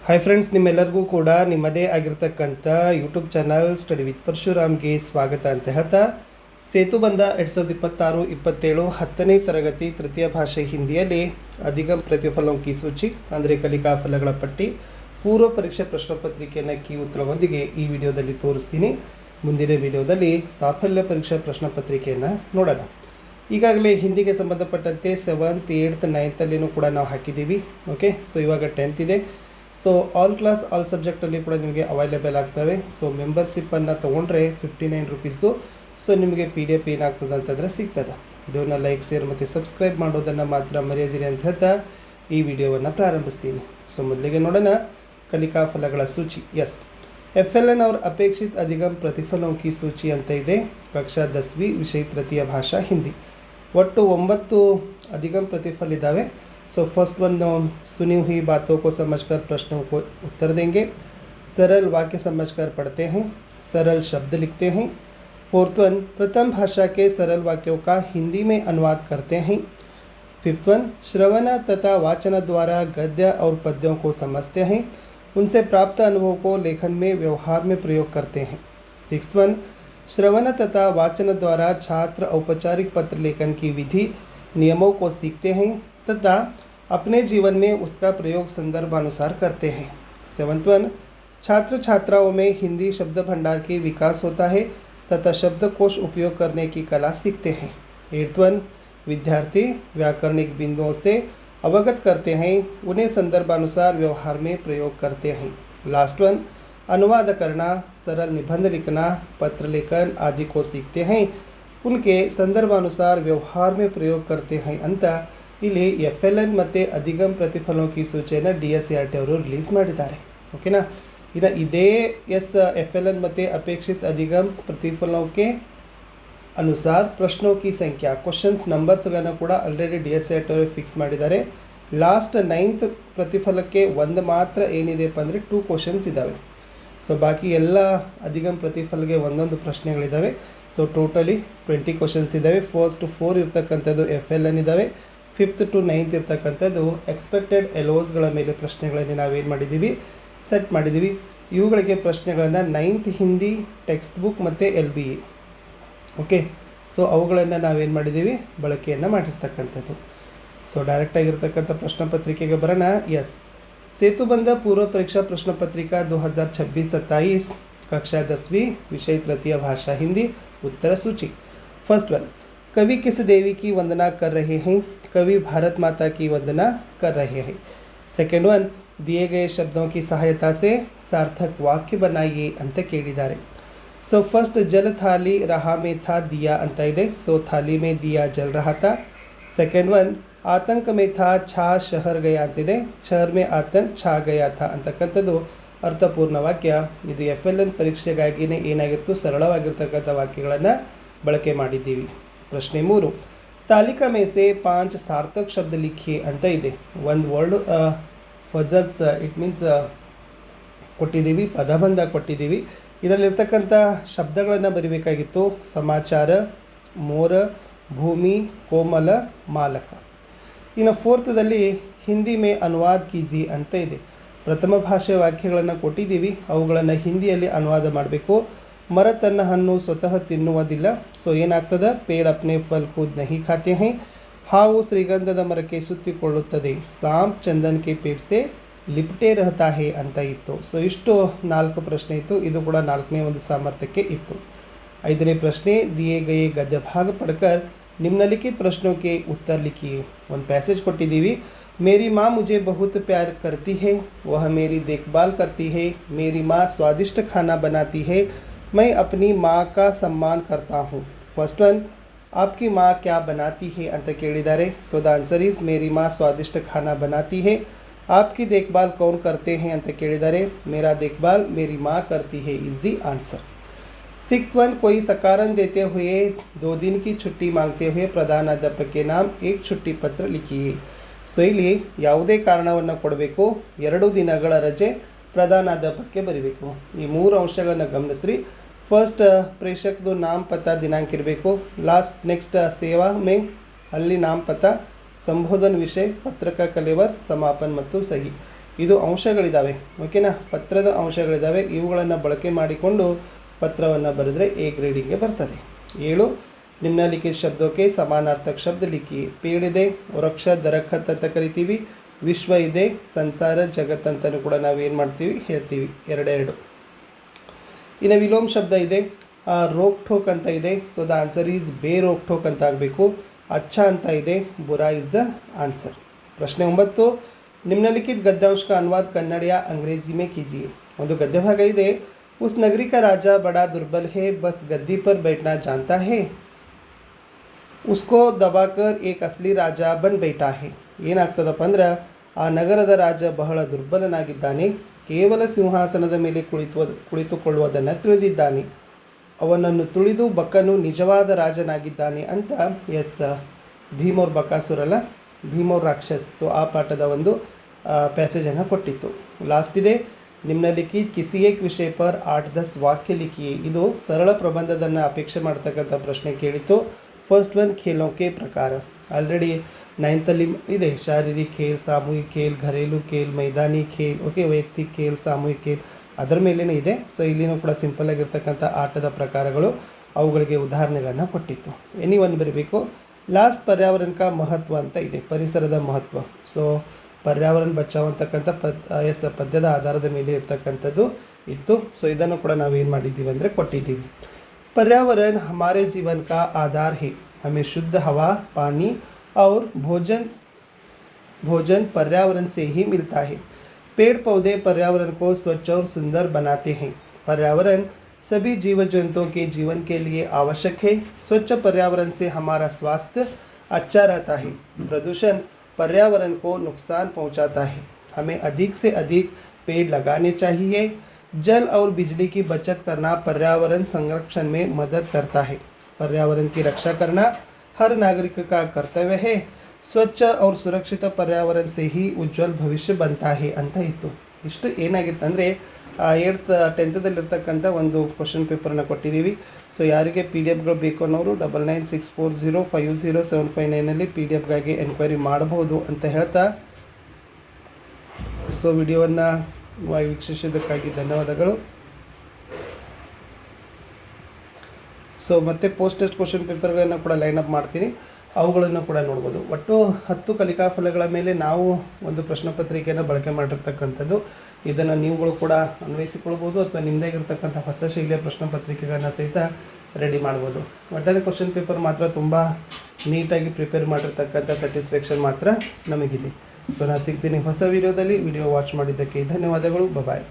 Hi friends, ನಿಮ್ಮೆಲ್ಲರಿಗೂ ಕೂಡ ನಿಮ್ಮದೇ ಆಗಿರ್ತಕ್ಕಂಥ ಯೂಟ್ಯೂಬ್ ಚಾನಲ್ ಸ್ಟಡಿ ವಿತ್ ಪರಶುರಾಮ್ಗೆ ಸ್ವಾಗತ ಅಂತ ಹೇಳ್ತಾ, ಸೇತುಬಂಧ 2026-27 10ನೇ ತರಗತಿ ತೃತೀಯ ಭಾಷೆ ಹಿಂದಿಯಲ್ಲಿ ಅಧಿಗಮ್ ಪ್ರತಿಫಲೋಂಕಿ ಸೂಚಿ ಅಂದರೆ ಕಲಿಕಾ ಫಲಗಳ ಪಟ್ಟಿ ಪೂರ್ವ ಪರೀಕ್ಷೆ ಪ್ರಶ್ನೆ ಪತ್ರಿಕೆಯನ್ನು ಕೀ ಉತ್ತರದೊಂದಿಗೆ ಈ ವಿಡಿಯೋದಲ್ಲಿ ತೋರಿಸ್ತೀನಿ. ಮುಂದಿನ ವಿಡಿಯೋದಲ್ಲಿ ಸಾಫಲ್ಯ ಪರೀಕ್ಷಾ ಪ್ರಶ್ನೆ ಪತ್ರಿಕೆಯನ್ನು ನೋಡೋಣ. ಈಗಾಗಲೇ ಹಿಂದಿಗೆ ಸಂಬಂಧಪಟ್ಟಂತೆ 7th 8th 9th ಕೂಡ ನಾವು ಹಾಕಿದ್ದೀವಿ. ಓಕೆ, ಸೊ ಇವಾಗ 10th ಇದೆ. ಸೊ ಆಲ್ ಕ್ಲಾಸ್ ಆಲ್ ಸಬ್ಜೆಕ್ಟಲ್ಲಿ ಕೂಡ ನಿಮಗೆ ಅವೈಲೇಬಲ್ ಆಗ್ತವೆ. ಸೊ ಮೆಂಬರ್ಶಿಪ್ಪನ್ನು ತೊಗೊಂಡ್ರೆ 59 ರುಪೀಸ್ದು ಸೊ ನಿಮಗೆ PDF ಏನಾಗ್ತದೆ ಅಂತಂದರೆ ಸಿಗ್ತದೆ. ವಿಡಿಯೋನ ಲೈಕ್ ಶೇರ್ ಮತ್ತು ಸಬ್ಸ್ಕ್ರೈಬ್ ಮಾಡೋದನ್ನು ಮಾತ್ರ ಮರೆಯದಿರಿ ಅಂತ ಹೇಳ್ತಾ ಈ ವಿಡಿಯೋವನ್ನು ಪ್ರಾರಂಭಿಸ್ತೀನಿ. ಸೊ ಮೊದಲಿಗೆ ನೋಡೋಣ ಕಲಿಕಾ ಫಲಗಳ ಸೂಚಿ. FLN और अपेक्षित अधिगम प्रतिफलों की सूची ಅಂತ ಇದೆ. ಕಕ್ಷಾ 10वीं ವಿಷಯ ತೃತೀಯ ಭಾಷಾ ಹಿಂದಿ. ಒಟ್ಟು 9 अधिगम प्रतिफल इदावे. सो फर्स्ट वन, सुनी हुई बातों को समझकर प्रश्नों को उत्तर देंगे. सरल वाक्य समझकर पढ़ते हैं, सरल शब्द लिखते हैं. फोर्थ वन, प्रथम भाषा के सरल वाक्यों का हिंदी में अनुवाद करते हैं. फिफ्थ वन, श्रवण तथा वाचन द्वारा गद्य और पद्यों को समझते हैं, उनसे प्राप्त अनुभव को लेखन में व्यवहार में प्रयोग करते हैं. सिक्स्थ वन, श्रवण तथा वाचन द्वारा छात्र औपचारिक पत्र लेखन की विधि नियमों को सीखते हैं तथा अपने जीवन में उसका प्रयोग संदर्भानुसार करते हैं. सेवंथ वन, छात्र छात्राओं में हिंदी शब्द भंडार की विकास होता है तथा शब्दकोश उपयोग करने की कला सीखते हैं. एट्थ वन, विद्यार्थी व्याकरणिक बिंदुओं से अवगत करते हैं, उन्हें संदर्भानुसार व्यवहार में प्रयोग करते हैं. लास्ट वन, अनुवाद करना, सरल निबंध लिखना, पत्र लेखन आदि को सीखते हैं, उनके संदर्भानुसार व्यवहार में प्रयोग करते हैं ಅಂತ ಇಲ್ಲಿ FLN ಮತ್ತು ಅಧಿಗಮ್ ಪ್ರತಿಫಲೋं की ಸೂಚಿಯನ್ನು DSCRT ಅವರು ರಿಲೀಸ್ ಮಾಡಿದ್ದಾರೆ. ಓಕೆನಾ. ಇನ್ನು ಇದೇ FLN ಮತ್ತು ಅಪೇಕ್ಷಿತ ಅಧಿಗಮ್ प्रतिफलों के अनुसार प्रश्नों की संख्या क्वेश्चंस ನಂಬರ್ಸ್ಗಳನ್ನು ಕೂಡ ಆಲ್ರೆಡಿ DSCRT ಅವರು ಫಿಕ್ಸ್ ಮಾಡಿದ್ದಾರೆ. ಲಾಸ್ಟ್ 9th ಪ್ರತಿಫಲಕ್ಕೆ ಒಂದು ಮಾತ್ರ ಏನಿದೆಪ್ಪ ಅಂದರೆ 2 ಕ್ವಶನ್ಸ್ ಇದ್ದಾವೆ. ಸೊ ಬಾಕಿ ಎಲ್ಲ ಅಧಿಗಮ್ ಪ್ರತಿಫಲಗೆ ಒಂದೊಂದು ಪ್ರಶ್ನೆಗಳಿದ್ದಾವೆ. ಸೊ ಟೋಟಲಿ 20 ಕ್ವಶನ್ಸ್ ಇದ್ದಾವೆ. ಫಸ್ಟ್ 4 ಇರ್ತಕ್ಕಂಥದ್ದು FLN ಇದ್ದಾವೆ. 5th to 9th ಇರ್ತಕ್ಕಂಥದ್ದು ಎಕ್ಸ್ಪೆಕ್ಟೆಡ್ ಎಲೋಸ್ಗಳ ಮೇಲೆ ಪ್ರಶ್ನೆಗಳನ್ನು ನಾವೇನು ಮಾಡಿದ್ದೀವಿ, ಸೆಟ್ ಮಾಡಿದ್ದೀವಿ. ಇವುಗಳಿಗೆ ಪ್ರಶ್ನೆಗಳನ್ನು 9th ಹಿಂದಿ ಟೆಕ್ಸ್ಟ್ ಬುಕ್ ಮತ್ತು LBE. ಓಕೆ, ಸೊ ಅವುಗಳನ್ನು ನಾವೇನು ಮಾಡಿದ್ದೀವಿ, ಬಳಕೆಯನ್ನು ಮಾಡಿರ್ತಕ್ಕಂಥದ್ದು. ಸೊ ಡೈರೆಕ್ಟಾಗಿರ್ತಕ್ಕಂಥ ಪ್ರಶ್ನೆ ಪತ್ರಿಕೆಗೆ ಬರೋಣ. सेतुबंध पूर्व परीक्षा प्रश्न पत्रिका 2026-27 कक्षा 10वीं विषय तृतीय भाषा हिंदी उत्तर सूची. फर्स्ट वन, कवि किस देवी की वंदना कर रहे हैं? कवि भारत माता की वंदना कर रहे हैं. सेकेंड वन, दिए गए शब्दों की सहायता से सार्थक वाक्य बनाइए ಅಂತ ಕೇಳಿದ್ದಾರೆ. सो फर्स्ट, जल थाली रहा में था दिया ಅಂತ ಇದೆ. सो थाली में दिया जल रहा था. सेकेंड वन, आतंक में था छा शहर गया ಅಂತಿದೆ. शहर में आतंक छा गया था ಅಂತಕ್ಕಂಥದ್ದು ಅರ್ಥಪೂರ್ಣ ವಾಕ್ಯ. ಇದು FLN ಪರೀಕ್ಷೆಗಾಗಿಯೇ ಏನಾಗಿತ್ತು, ಸರಳವಾಗಿರ್ತಕ್ಕಂಥ ವಾಕ್ಯಗಳನ್ನು ಬಳಕೆ ಮಾಡಿದ್ದೀವಿ. ಪ್ರಶ್ನೆ 3, ತಾಲಿಕಾ में से 5 ಸಾರ್ಥಕ ಶಬ್ದ ಲಿಖಿ ಅಂತ ಇದೆ. ಒಂದು ವರ್ಡ್ ಫಜಲ್ಸ್ ಇಟ್ ಮೀನ್ಸ್ ಕೊಟ್ಟಿದ್ದೀವಿ, ಪದಬಂಧ ಕೊಟ್ಟಿದ್ದೀವಿ. ಇದರಲ್ಲಿರ್ತಕ್ಕಂಥ ಶಬ್ದಗಳನ್ನು ಬರೀಬೇಕಾಗಿತ್ತು. ಸಮಾಚಾರ, ಮೋರ, ಭೂಮಿ, ಕೋಮಲ, ಮಾಲಕ. ಇನ್ನು 4ಥದಲ್ಲಿ ಹಿಂದಿ ಮೇ ಅನುವಾದ ಕೀಜಿ ಅಂತ ಇದೆ. ಪ್ರಥಮ ಭಾಷೆ ವಾಕ್ಯಗಳನ್ನು ಕೊಟ್ಟಿದ್ದೀವಿ, ಅವುಗಳನ್ನು ಹಿಂದಿಯಲ್ಲಿ ಅನುವಾದ ಮಾಡಬೇಕು. ಮರ ತನ್ನ ಹಣ್ಣು ಸ್ವತಃ ತಿನ್ನುವುದಿಲ್ಲ. ಸೊ ಏನಾಗ್ತದೆ, ಪೇಡ್ ಅಪ್ನೆ ಫಲ್ ಖುದ್ ನಹಿ ಖಾತೆ ಹೈ. ಹಾವು ಶ್ರೀಗಂಧದ ಮರಕ್ಕೆ ಸುತ್ತಿಕೊಳ್ಳುತ್ತದೆ. ಸಾಂಪ್ ಚಂದನ್ ಕೆ ಪೇಡ್ ಸೆ ಲಿಪ್ಟೆ ರಹತಾ ಹೇ ಅಂತ ಇತ್ತು. ಸೊ ಇಷ್ಟು 4 ಪ್ರಶ್ನೆ ಇತ್ತು. ಇದು ಕೂಡ 4ನೇ ಒಂದು ಸಾಮರ್ಥ್ಯಕ್ಕೆ ಇತ್ತು. 5ನೇ ಪ್ರಶ್ನೆ, ದಿಯೇ ಗಯೇ ಗದ್ಯ ಭಾಗ ಪಡ್ಕರ್ निम्नलिखित प्रश्नों के उत्तर लिखिए. ಒಂದು पैसेज ಕೊಟ್ಟಿದ್ದೀವಿ. मेरी माँ मुझे बहुत प्यार करती है, वह मेरी देखभाल करती है. मेरी माँ स्वादिष्ट खाना बनाती है, मैं अपनी माँ का सम्मान करता हूँ. फर्स्ट वन, आपकी माँ क्या बनाती है ಅಂತ ಕೇಳಿದ್ದಾರೆ. सो द आंसर इज मेरी माँ स्वादिष्ट खाना बनाती है. आपकी देखभाल कौन करते हैं ಅಂತ ಕೇಳಿದ್ದಾರೆ. मेरा देखभाल मेरी माँ करती है is the answer. 6th one, कोई सकारण देते हुए 2 दिन की छुट्टी मांगते हुए ಪ್ರಧಾನಾಧ್ಯಾಪಕ के नाम एक छुट्टी पत्र लिखिए. ಸೊ ಇಲ್ಲಿ ಯಾವುದೇ ಕಾರಣವನ್ನು ಕೊಡಬೇಕು, 2 ದಿನಗಳ ರಜೆ ಪ್ರಧಾನಾಧ್ಯಾಪಕಕ್ಕೆ ಬರೀಬೇಕು. ಈ 3 ಅಂಶಗಳನ್ನು ಗಮನಿಸ್ರಿ. ಫಸ್ಟ್, ಪ್ರೇಷಕದು ನಾಮ ಪತ ದಿನಾಂಕ ಇರಬೇಕು. ಲಾಸ್ಟ್ ನೆಕ್ಸ್ಟ್ ಸೇವಾ ಮೇ ಅಲ್ಲಿ ನಾಮ ಪತ, ಸಂಬೋಧನ ವಿಷಯ, ಪತ್ರಕ ಕಲೆವರ್, ಸಮಾಪನ್ ಮತ್ತು ಸಹಿ. ಇದು ಅಂಶಗಳಿದ್ದಾವೆ, ಓಕೆನಾ. ಪತ್ರದ ಅಂಶಗಳಿದ್ದಾವೆ, ಇವುಗಳನ್ನು ಬಳಕೆ ಮಾಡಿಕೊಂಡು ಪತ್ರವನ್ನು ಬರೆದರೆ ಎ ಗ್ರೇಡಿಂಗ್ಗೆ ಬರ್ತದೆ. 7 ನಿಮ್ನಲಿಖಿತ ಶಬ್ದಕ್ಕೆ ಸಮಾನಾರ್ಥಕ ಶಬ್ದ ಲಿಖಿ. ಪೇड़ ಇದೆ, ವೃಕ್ಷ ದರಖತ್ ಅಂತ ಕರಿತೀವಿ. ವಿಶ್ವ ಇದೆ, ಸಂಸಾರ ಜಗತ್ತಂತನೂ ಕೂಡ ನಾವು ಏನು ಮಾಡ್ತೀವಿ ಹೇಳ್ತೀವಿ. 2 ಇನ್ನು ವಿಲೋಮ ಶಬ್ದ ಇದೆ, ರೋಕ್ ಠೋಕ್ ಅಂತ ಇದೆ. ಸೊ ದ ಆನ್ಸರ್ ಈಸ್ ಬೇ ರೋಕ್ ಠೋಕ್ ಅಂತ ಆಗಬೇಕು. ಅಚ್ಚ ಅಂತ ಇದೆ, ಬುರಾ ಇಸ್ ದ ಆನ್ಸರ್. ಪ್ರಶ್ನೆ 9 ನಿಮ್ನಲಿಖಿತ ಗದ್ಯಾಂಶ का अनुवाद कन्नड़ या अंग्रेजी में कीजिए. ಒಂದು ಗದ್ಯ ಭಾಗ ಇದೆ. उस नगरी का राजा बड़ा दुर्बल है, बस गद्दी पर बैठना जानता है, उसको दबाकर एक असली राजा बन बैठा है. ಏನಾಗ್ತದಪ್ಪ ಅಂದ್ರೆ ಆ ನಗರದ ರಾಜ ಬಹಳ ದುರ್ಬಲನಾಗಿದ್ದಾನೆ, ಕೇವಲ ಸಿಂಹಾಸನದ ಮೇಲೆ ಕುಳಿತುಕೊಳ್ಳುವುದನ್ನು ತಿಳಿದಿದ್ದಾನೆ, ಅವನನ್ನು ತುಳಿದು ಬಕ್ಕನು ನಿಜವಾದ ರಾಜನಾಗಿದ್ದಾನೆ ಅಂತ. ಎಸ್, ಭೀಮೋರ್ ಬಕಾಸುರಲ್ಲ, ಭೀಮೋರ್ ರಾಕ್ಷಸ್. ಸೊ ಆ ಪಾಠದ ಒಂದು ಪ್ಯಾಸೇಜನ್ನು ಕೊಟ್ಟಿತ್ತು. ಲಾಸ್ಟ್ ಇದೆ, ನಿಮ್ನಲಿಖಿತ ಕಿಸಿ ಏಕ್ ವಿಷಯ ಪರ್ 8-10 ವಾಕ್ಯ ಲಿಖಿಯೇ. ಇದು ಸರಳ ಪ್ರಬಂಧದನ್ನು ಅಪೇಕ್ಷೆ ಮಾಡ್ತಕ್ಕಂಥ ಪ್ರಶ್ನೆ ಕೇಳಿತ್ತು. ಫಸ್ಟ್ ಒನ್ ಖೇಲೋಕೆ ಪ್ರಕಾರ. ಆಲ್ರೆಡಿ 9th ಇದೆ, ಶಾರೀರಿಕ ಖೇಲ್, ಸಾಮೂಹಿಕ ಖೇಲ್, ಘರೇಲು ಖೇಲ್, ಮೈದಾನಿ ಖೇಲ್, ಓಕೆ, ವೈಯಕ್ತಿಕ ಖೇಲ್, ಸಾಮೂಹಿಕ ಖೇಲ್, ಅದರ ಮೇಲೇ ಇದೆ. ಸೊ ಇಲ್ಲಿನೂ ಕೂಡ ಸಿಂಪಲ್ ಆಗಿರ್ತಕ್ಕಂಥ ಆಟದ ಪ್ರಕಾರಗಳು, ಅವುಗಳಿಗೆ ಉದಾಹರಣೆಗಳನ್ನು ಕೊಟ್ಟಿತ್ತು. ಎನಿ ಒನ್ ಬರಬೇಕು. ಲಾಸ್ಟ್ ಪರ್ಯಾವರಣ ಕಾ ಮಹತ್ವ ಅಂತ ಇದೆ, ಪರಿಸರದ ಮಹತ್ವ. ಸೊ ಪರ್ಯಾವರಣ ಬಚಾವ್ ಅಂತಕ್ಕಂಥ ಪದ್ಯದ ಆಧಾರದ ಮೇಲೆ ಇರ್ತಕ್ಕಂಥದ್ದು ಇತ್ತು. ಸೊ ಇದನ್ನು ಕೂಡ ನಾವೇನು ಮಾಡಿದ್ದೀವಿ ಅಂದರೆ ಕೊಟ್ಟಿದ್ದೀವಿ. पर्यावरण हमारे जीवन का आधार है, हमें शुद्ध हवा, पानी और भोजन पर्यावरण से ही मिलता है. पेड़ पौधे पर्यावरण को स्वच्छ और सुंदर बनाते हैं. पर्यावरण सभी जीव जंतुओं के जीवन के लिए आवश्यक है. स्वच्छ पर्यावरण से हमारा स्वास्थ्य अच्छा रहता है. प्रदूषण पर्यावरण को नुकसान पहुंचाता है. हमें अधिक से अधिक पेड़ लगाने चाहिए. जल और बिजली की बचत करना पर्यावरण संरक्षण में मदद करता है. पर्यावरण की रक्षा करना हर नागरिक का कर्तव्य है. स्वच्छ और सुरक्षित पर्यावरण से ही उज्ज्वल भविष्य बनता है ಅಂತ ಇತ್ತು. ಇಷ್ಟು ಏನಾಗಿತ್ತು ಅಂದರೆ 10th ಒಂದು ಕ್ವಶನ್ ಪೇಪರನ್ನು ಕೊಟ್ಟಿದ್ದೀವಿ. ಸೊ ಯಾರಿಗೆ ಪಿ ಡಿ ಎಫ್ಗಳು ಬೇಕು ಅನ್ನೋರು 9964050759 ಪಿ ಡಿ ಎಫ್ಗಾಗಿ ಎನ್ಕ್ವೈರಿ ಮಾಡಬಹುದು ಅಂತ ಹೇಳ್ತಾ, ಸೊ ವಿಡಿಯೋವನ್ನು ವೀಕ್ಷಿಸಿದ್ದಕ್ಕಾಗಿ ಧನ್ಯವಾದಗಳು. ಸೊ ಮತ್ತೆ ಪೋಸ್ಟ್ ಟೆಸ್ಟ್ ಕ್ವಶನ್ ಪೇಪರ್ಗಳನ್ನು ಕೂಡ ಲೈನ್ ಅಪ್ ಮಾಡ್ತೀನಿ, ಅವುಗಳನ್ನು ಕೂಡ ನೋಡ್ಬೋದು. ಒಟ್ಟು 10 ಕಲಿಕಾ ಫಲಗಳ ಮೇಲೆ ನಾವು ಒಂದು ಪ್ರಶ್ನೆ ಪತ್ರಿಕೆಯನ್ನು ಬಳಕೆ ಮಾಡಿರ್ತಕ್ಕಂಥದ್ದು. ಇದನ್ನು ನೀವುಗಳು ಕೂಡ ಅನ್ವಯಿಸಿಕೊಳ್ಬೋದು, ಅಥವಾ ನಿಮ್ಮದಾಗಿರ್ತಕ್ಕಂಥ ಹೊಸ ಶೈಲಿಯ ಪ್ರಶ್ನೆ ಪತ್ರಿಕೆಗಳನ್ನು ಸಹಿತ ರೆಡಿ ಮಾಡ್ಬೋದು. ಒಟ್ಟಾರೆ ಕ್ವಶನ್ ಪೇಪರ್ ಮಾತ್ರ ತುಂಬ ನೀಟಾಗಿ ಪ್ರಿಪೇರ್ ಮಾಡಿರ್ತಕ್ಕಂಥ ಸ್ಯಾಟಿಸ್ಫ್ಯಾಕ್ಷನ್ ಮಾತ್ರ ನಮಗಿದೆ. ಸೊ ನಾನು ಸಿಗ್ತೀನಿ ಹೊಸ ವಿಡಿಯೋದಲ್ಲಿ. ವಿಡಿಯೋ ವಾಚ್ ಮಾಡಿದ್ದಕ್ಕೆ ಧನ್ಯವಾದಗಳು. ಬಾಯ್.